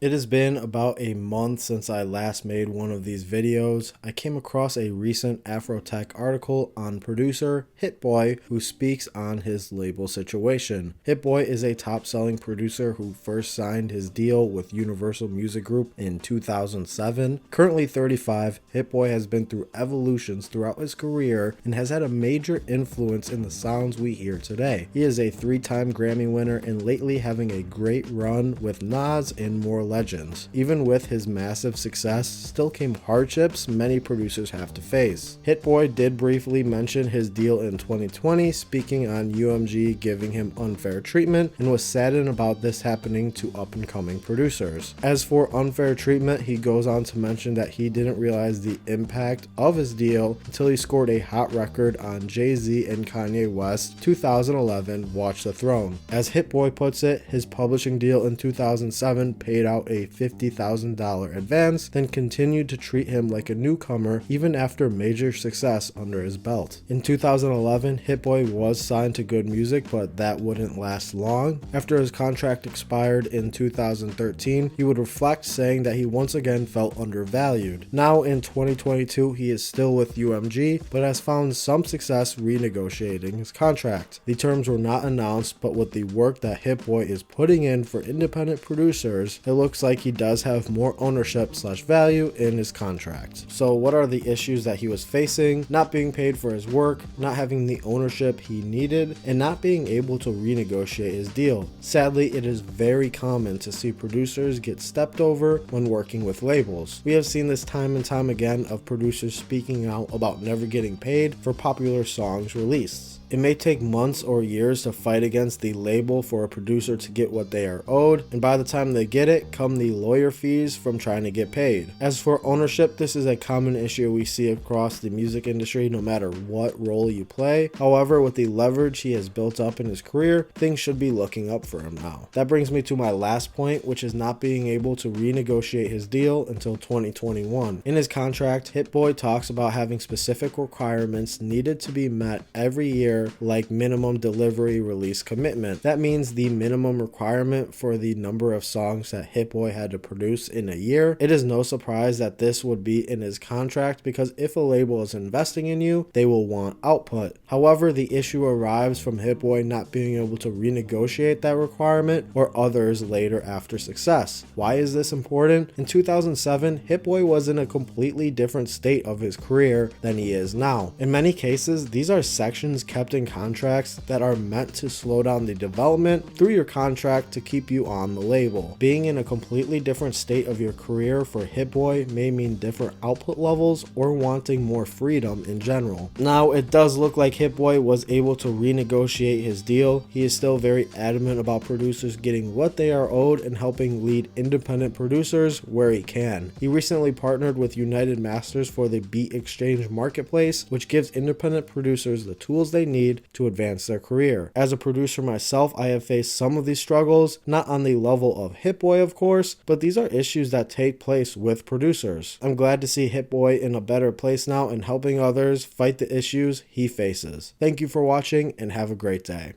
It has been about a month since I last made one of these videos. I came across a recent Afrotech article on producer Hit-Boy, who speaks on his label situation. Hit-Boy is a top-selling producer who first signed his deal with Universal Music Group in 2007. Currently 35, Hit-Boy has been through evolutions throughout his career and has had a major influence in the sounds we hear today. He is a 3-time Grammy winner and lately having a great run with Nas and more legends. Even with his massive success, still came hardships many producers have to face. Hit-Boy did briefly mention his deal in 2020, speaking on UMG giving him unfair treatment, and was saddened about this happening to up-and-coming producers. As for unfair treatment, he goes on to mention that he didn't realize the impact of his deal until he scored a hot record on Jay-Z and Kanye West's 2011 Watch the Throne. As Hit-Boy puts it, his publishing deal in 2007 paid out a $50,000 advance, then continued to treat him like a newcomer even after major success under his belt. In 2011, Hit-Boy was signed to Good Music, but that wouldn't last long. After his contract expired in 2013, he would reflect, saying that he once again felt undervalued. Now in 2022, he is still with UMG, but has found some success renegotiating his contract. The terms were not announced, but with the work that Hit-Boy is putting in for independent producers, it looks like he does have more ownership/value in his contract. So what are the issues that he was facing? Not being paid for his work, not having the ownership he needed, and not being able to renegotiate his deal. Sadly, it is very common to see producers get stepped over when working with labels. We have seen this time and time again of producers speaking out about never getting paid for popular songs released. It may take months or years to fight against the label for a producer to get what they are owed, and by the time they get it, come the lawyer fees from trying to get paid. As for ownership, this is a common issue we see across the music industry no matter what role you play. However, with the leverage he has built up in his career, things should be looking up for him now. That brings me to my last point, which is not being able to renegotiate his deal until 2021. In his contract, Hit-Boy talks about having specific requirements needed to be met every year, like minimum delivery release commitment. That means the minimum requirement for the number of songs that Hit-Boy had to produce in a year. It is no surprise that this would be in his contract, because if a label is investing in you, they will want output. However, the issue arrives from Hit-Boy not being able to renegotiate that requirement, or others later after success. Why is this important? In 2007, Hit-Boy was in a completely different state of his career than he is now. In many cases, these are sections kept in contracts that are meant to slow down the development through your contract to keep you on the label. Being in a completely different state of your career for Hit-Boy may mean different output levels or wanting more freedom in general. Now, it does look like Hit-Boy was able to renegotiate his deal. He is still very adamant about producers getting what they are owed and helping lead independent producers where he can. He recently partnered with United Masters for the Beat Exchange marketplace, which gives independent producers the tools they need to advance their career. As a producer myself, I have faced some of these struggles, not on the level of Hit-Boy of course, but these are issues that take place with producers. I'm glad to see Hit-Boy in a better place now and helping others fight the issues he faces. Thank you for watching and have a great day.